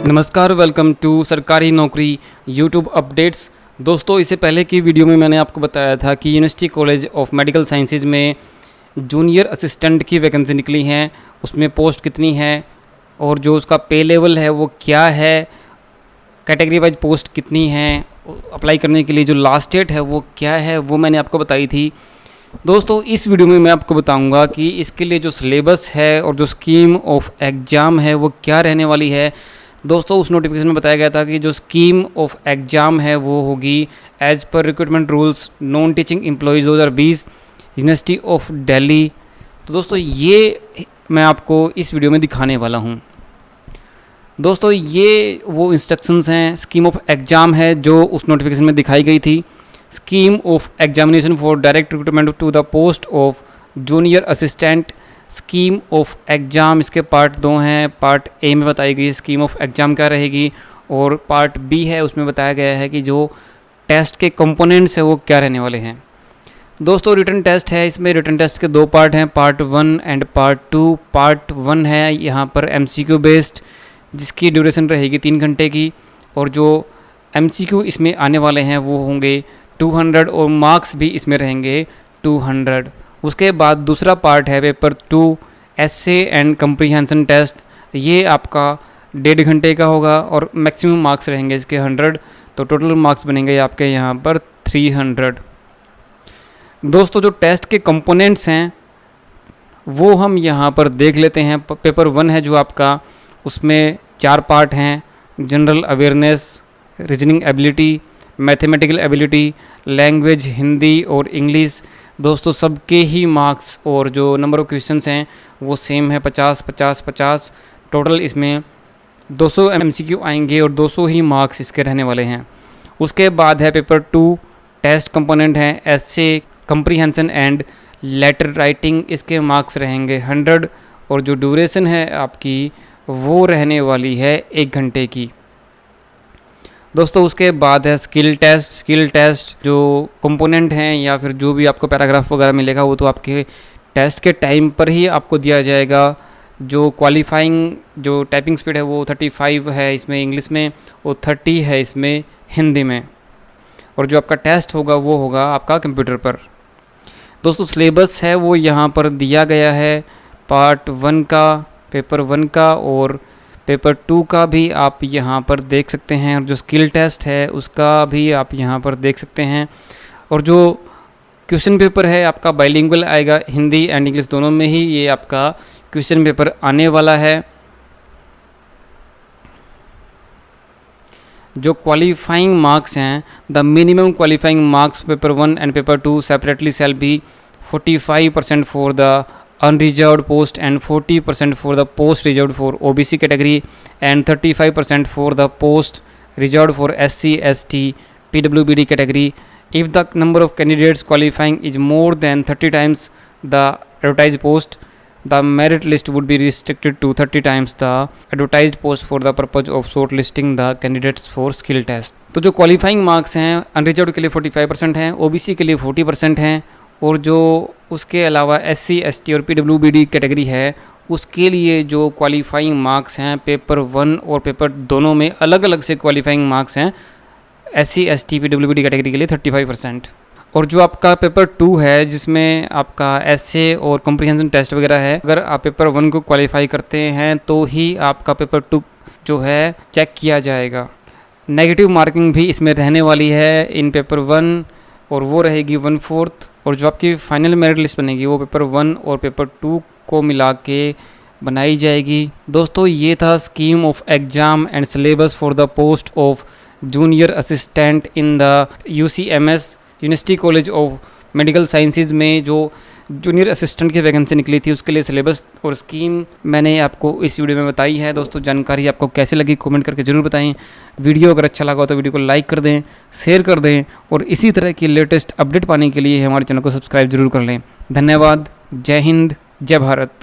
नमस्कार, welcome to सरकारी नौकरी यूट्यूब अपडेट्स। दोस्तों, इससे पहले की वीडियो में मैंने आपको बताया था कि university college of medical sciences में जूनियर असिस्टेंट की वैकेंसी निकली हैं, उसमें पोस्ट कितनी है और जो उसका पे लेवल है वो क्या है, कैटेगरी वाइज पोस्ट कितनी है, अप्लाई करने के लिए जो लास्ट डेट है वो क्या है, वो मैंने आपको बताई थी। दोस्तों, इस वीडियो में मैं आपको बताऊंगा कि इसके लिए जो सिलेबस है और जो स्कीम ऑफ एग्ज़ाम है वो क्या रहने वाली है। दोस्तों, उस नोटिफिकेशन में बताया गया था कि जो स्कीम ऑफ एग्ज़ाम है वो होगी एज पर recruitment rules non teaching employees 2020 university of Delhi. तो दोस्तों, ये मैं आपको इस वीडियो में दिखाने वाला हूँ। दोस्तों, ये वो इंस्ट्रक्शंस हैं, स्कीम ऑफ एग्ज़ाम है जो उस नोटिफिकेशन में दिखाई गई थी। Scheme of examination for direct recruitment to the post of junior assistant, scheme of exam, इसके पार्ट 2 हैं। पार्ट ए में बताई गई स्कीम ऑफ एग्ज़ाम क्या रहेगी और पार्ट बी है, उसमें बताया गया है कि जो टेस्ट के कंपोनेंट्स हैं वो क्या रहने वाले हैं। दोस्तों, रिटन टेस्ट है, इसमें रिटन टेस्ट के 2 पार्ट हैं, पार्ट 1 एंड पार्ट 2। पार्ट 1 है यहाँ पर MCQ बेस्ड, जिसकी ड्यूरेशन रहेगी 3 घंटे की, और जो MCQ इसमें आने वाले हैं वो होंगे 200 और मार्क्स भी इसमें रहेंगे 200। उसके बाद दूसरा पार्ट है paper 2 essay and comprehension test. ये आपका 1.5 घंटे का होगा और मैक्सिमम मार्क्स रहेंगे इसके 100, तो टोटल मार्क्स बनेंगे आपके यहाँ पर 300। दोस्तों, जो टेस्ट के कंपोनेंट्स हैं वो हम यहाँ पर देख लेते हैं। पेपर 1 है जो आपका, उसमें 4 पार्ट हैं: general awareness, reasoning ability, mathematical ability, language Hindi और इंग्लिश। दोस्तों, सबके ही मार्क्स और जो नंबर ऑफ़ क्वेश्चंस हैं वो सेम है, 50 50 50। टोटल इसमें 200 MCQ आएंगे और 200 ही मार्क्स इसके रहने वाले हैं। उसके बाद है पेपर 2 टेस्ट कंपोनेंट हैं एसे, कंप्रीहेंशन एंड लेटर राइटिंग। इसके मार्क्स रहेंगे 100 और जो ड्यूरेशन है आपकी वो रहने वाली है 1 घंटे की। दोस्तों, उसके बाद है स्किल टेस्ट। स्किल टेस्ट जो कंपोनेंट हैं या फिर जो भी आपको पैराग्राफ वगैरह मिलेगा वो तो आपके टेस्ट के टाइम पर ही आपको दिया जाएगा। जो क्वालिफाइंग जो टाइपिंग स्पीड है वो 35 है इसमें इंग्लिश में और 30 है इसमें हिंदी में, और जो आपका टेस्ट होगा वो होगा आपका कंप्यूटर पर। दोस्तों, सिलेबस है वो यहाँ पर दिया गया है, पार्ट 1 का, पेपर 1 का और पेपर 2 का भी आप यहाँ पर देख सकते हैं, और जो स्किल टेस्ट है उसका भी आप यहाँ पर देख सकते हैं। और जो क्वेश्चन पेपर है आपका बाइलिंगुअल आएगा, हिंदी एंड इंग्लिश दोनों में ही ये आपका क्वेश्चन पेपर आने वाला है। जो क्वालिफाइंग मार्क्स हैं, the minimum qualifying marks paper 1 and paper 2 separately shall be 45% for the unreserved post and 40% for the post reserved for OBC category and 35% for the post reserved for SC, ST, PWBD category. If the number of candidates qualifying is more than 30 times the advertised post, the merit list would be restricted to 30 times the advertised post for the purpose of shortlisting the candidates for skill test. तो जो qualifying marks हैं unreserved के लिए 45% हैं, OBC के लिए 40% हैं, और जो उसके अलावा SC, ST और PWBD कैटेगरी है उसके लिए जो क्वालिफाइंग मार्क्स हैं पेपर 1 और पेपर दोनों में अलग अलग से क्वालिफाइंग मार्क्स हैं। SC, ST, PWBD कैटेगरी के लिए 35%। और जो आपका पेपर 2 है जिसमें आपका एसे और कॉम्प्रिहेंशन टेस्ट वगैरह है, अगर आप पेपर 1 को क्वालिफाई करते हैं तो ही आपका पेपर 2 जो है चेक किया जाएगा। नेगेटिव मार्किंग भी इसमें रहने वाली है इन पेपर 1 और वो रहेगी 1/4, और जो आपकी फाइनल मेरिट लिस्ट बनेगी वो पेपर 1 और पेपर 2 को मिला के बनाई जाएगी। दोस्तों, ये था scheme of exam and syllabus for the post of junior assistant in the UCMS university college of medical sciences में जो जूनियर असिस्टेंट की वैकेंसी निकली थी उसके लिए सिलेबस और स्कीम मैंने आपको इस वीडियो में बताई है। दोस्तों, जानकारी आपको कैसी लगी कमेंट करके ज़रूर बताएं। वीडियो अगर अच्छा लगा तो वीडियो को लाइक कर दें, शेयर कर दें, और इसी तरह की लेटेस्ट अपडेट पाने के लिए हमारे चैनल को सब्सक्राइब जरूर कर लें। धन्यवाद। जय हिंद, जय भारत।